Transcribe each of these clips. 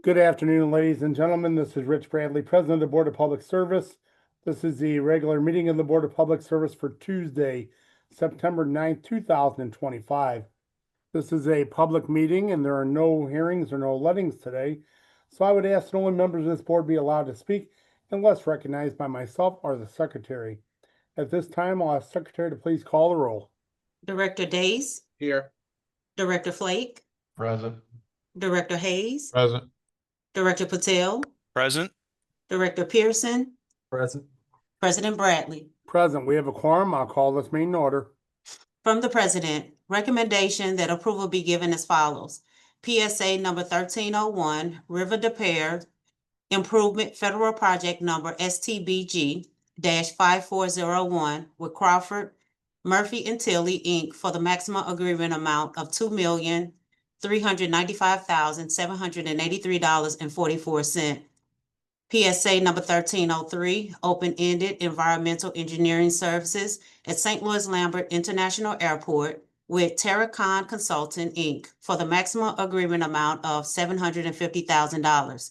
Good afternoon, ladies and gentlemen. This is Rich Bradley, President of the Board of Public Service. This is the regular meeting of the Board of Public Service for Tuesday, September 9th, 2025. This is a public meeting and there are no hearings or no lettings today. So I would ask that only members of this board be allowed to speak unless recognized by myself or the secretary. At this time, I'll ask secretary to please call the roll. Director Days, Here. Director Flake, Present. Director Hayes, Present. Director Patel, Present. Director Pearson, Present. President Bradley. Present, we have a quorum. I'll call this meeting to order. From the President, recommendation that approval be given as follows. PSA number 1301, River de Pear Improvement Federal Project number STBG-5401 with Crawford, Murphy and Tilly, Inc. for the maximum agreement amount of $2,395,783.44. PSA number 1303, Open-Ended Environmental Engineering Services at St. Louis Lambert International Airport with Terracon Consulting, Inc. for the maximum agreement amount of $750,000.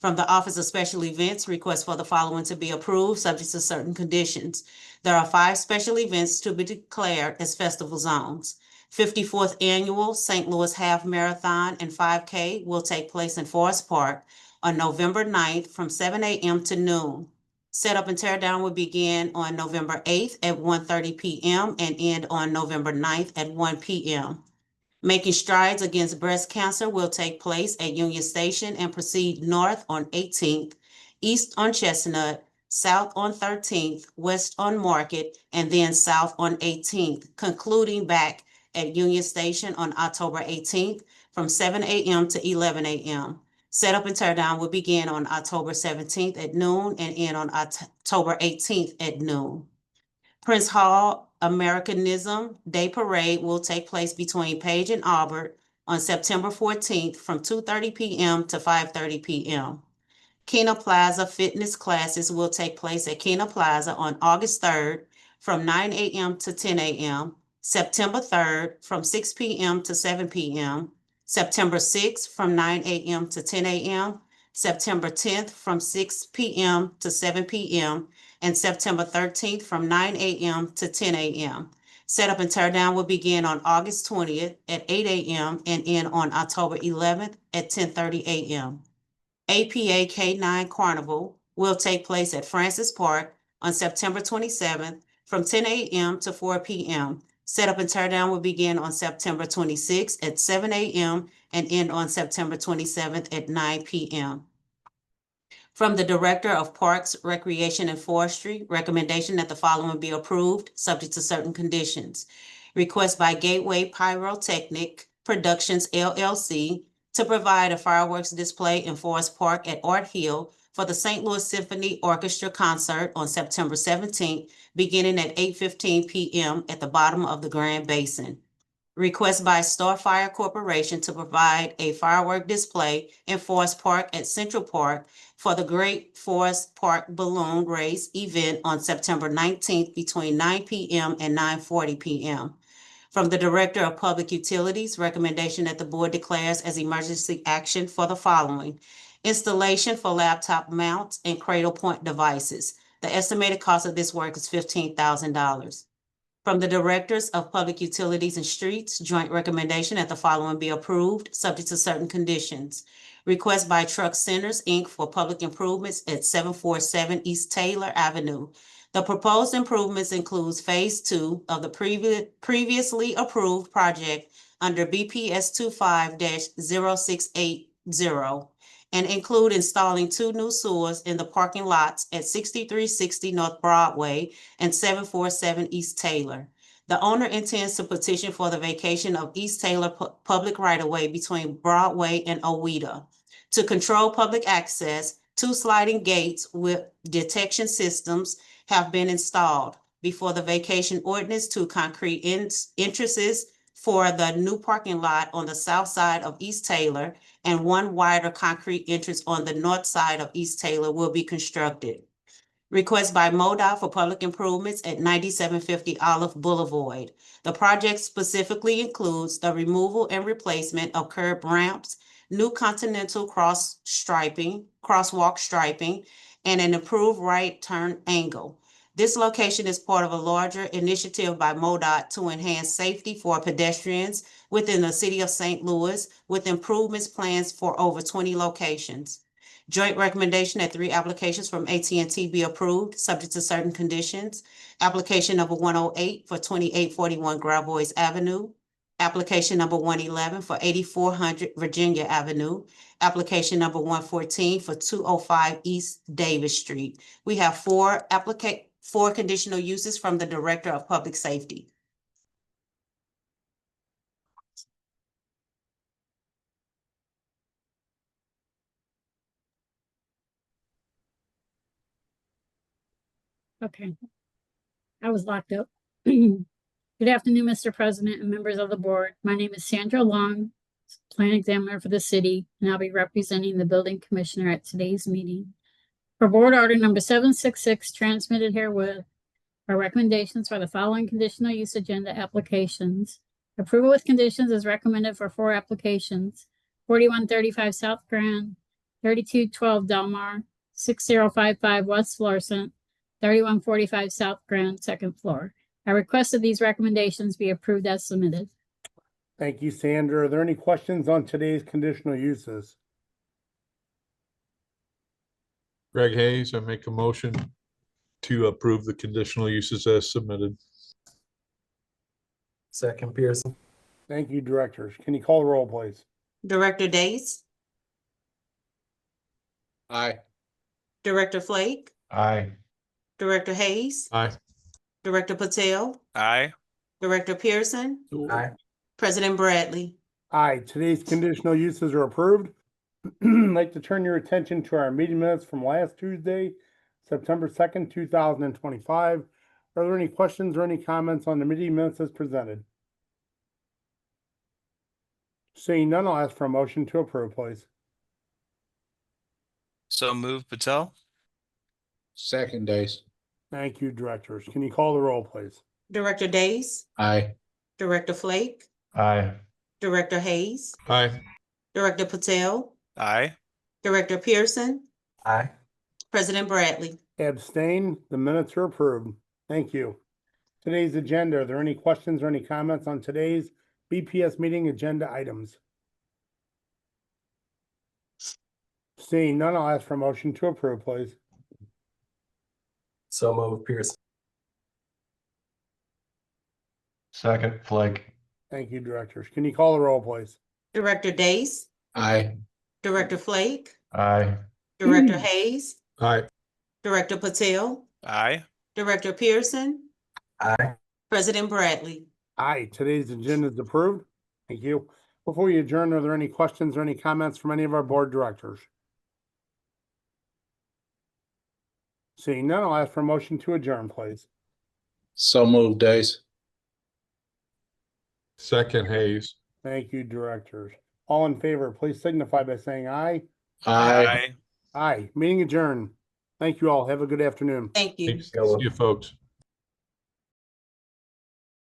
From the Office of Special Events, request for the following to be approved, subject to certain conditions. There are 5 special events to be declared as festival zones. 54th Annual St. Louis Half Marathon and 5K will take place in Forest Park on November 9th from 7 a.m. to noon. Setup and tear down will begin on November 8th at 1:30 p.m. and end on November 9th at 1 p.m. Making Strides Against Breast Cancer will take place at Union Station and proceed north on 18th, east on Chestnut, south on 13th, west on Market, and then south on 18th, concluding back at Union Station on October 18th from 7 a.m. to 11 a.m. Setup and tear down will begin on October 17th at noon and end on October 18th at noon. Prince Hall Americanism Day Parade will take place between Page and Albert on September 14th from 2:30 p.m. to 5:30 p.m. Kena Plaza Fitness classes will take place at Kena Plaza on August 3rd from 9 a.m. to 10 a.m., September 3rd from 6 p.m. to 7 p.m., September 6th from 9 a.m. to 10 a.m., September 10th from 6 p.m. to 7 p.m., and September 13th from 9 a.m. to 10 a.m. Setup and tear down will begin on August 20th at 8 a.m. and end on October 11th at 10:30 a.m. APA K9 Carnival will take place at Francis Park on September 27th from 10 a.m. to 4 p.m. Setup and tear down will begin on September 26th at 7 a.m. and end on September 27th at 9 p.m. From the Director of Parks, Recreation, and Forestry, recommendation that the following be approved, subject to certain conditions. Request by Gateway Pyrotechnic Productions, LLC, to provide a fireworks display in Forest Park at Art Hill for the St. Louis Symphony Orchestra concert on September 17th, beginning at 8:15 p.m. at the bottom of the Grand Basin. Request by Starfire Corporation to provide a firework display in Forest Park at Central Park for the Great Forest Park Balloon Race event on September 19th between 9 p.m. and 9:40 p.m. From the Director of Public Utilities, recommendation that the board declares as emergency action for the following. Installation for laptop mounts and cradle point devices. The estimated cost of this work is $15,000. From the Directors of Public Utilities and Streets, joint recommendation that the following be approved, subject to certain conditions. Request by Truck Centers, Inc. for public improvements at 747 East Taylor Avenue. The proposed improvements includes Phase 2 of the previously approved project under BPS 25-0680 and include installing 2 new sewers in the parking lots at 6360 North Broadway and 747 East Taylor. The owner intends to petition for the vacation of East Taylor public right-of-way between Broadway and Oweta. To control public access, 2 sliding gates with detection systems have been installed. Before the vacation ordinance, 2 concrete entrances for the new parking lot on the south side of East Taylor and 1 wider concrete entrance on the north side of East Taylor will be constructed. Request by MoDOT for public improvements at 9750 Olive Boulevard. The project specifically includes the removal and replacement of curb ramps, new continental crosswalk striping, and an improved right turn angle. This location is part of a larger initiative by MoDOT to enhance safety for pedestrians within the city of St. Louis, with improvements plans for over 20 locations. Joint recommendation that 3 applications from AT&T be approved, subject to certain conditions. Application number 108 for 2841 Gravois Avenue. Application number 111 for 8400 Virginia Avenue. Application number 114 for 205 East Davis Street. We have 4 conditional uses from the Director of Public Safety. Okay. I was locked up. Good afternoon, Mr. President and members of the board. My name is Sandra Long, Plan Examiner for the city, and I'll be representing the building commissioner at today's meeting. For board order number 766 transmitted herewith, our recommendations for the following conditional use agenda applications. Approval with conditions is recommended for 4 applications: 4135 South Grand, 3212 Delmar, 6055 West Florissant, 3145 South Grand, second floor. I request that these recommendations be approved as submitted. Thank you, Sandra. Are there any questions on today's conditional uses? Greg Hayes, I make a motion to approve the conditional uses as submitted. Second, Pearson. Thank you, directors. Can you call the roll, please? Director Days, Aye. Director Flake, Aye. Director Hayes, Aye. Director Patel, Aye. Director Pearson, Aye. President Bradley. Aye, today's conditional uses are approved. I'd like to turn your attention to our meeting minutes from last Tuesday, September 2nd, 2025. Are there any questions or any comments on the meeting minutes as presented? Seeing none, I'll ask for a motion to approve, please. So move, Patel. Second, Days. Thank you, directors. Can you call the roll, please? Director Days, Aye. Director Flake, Aye. Director Hayes, Aye. Director Patel, Aye. Director Pearson, Aye. President Bradley. Abstain. The minutes are approved. Thank you. Today's agenda, are there any questions or any comments on today's BPS meeting agenda items? Seeing none, I'll ask for a motion to approve, please. So move, Pearson. Second, Flake. Thank you, directors. Can you call the roll, please? Director Days, Aye. Director Flake, Aye. Director Hayes, Aye. Director Patel, Aye. Director Pearson, Aye. President Bradley. Aye, today's agenda is approved. Thank you. Before we adjourn, are there any questions or any comments from any of our board directors? Seeing none, I'll ask for a motion to adjourn, please. So move, Days. Second, Hayes. Thank you, directors. All in favor, please signify by saying aye. Aye. Aye. Meeting adjourned. Thank you all. Have a good afternoon. Thank you. See you, folks.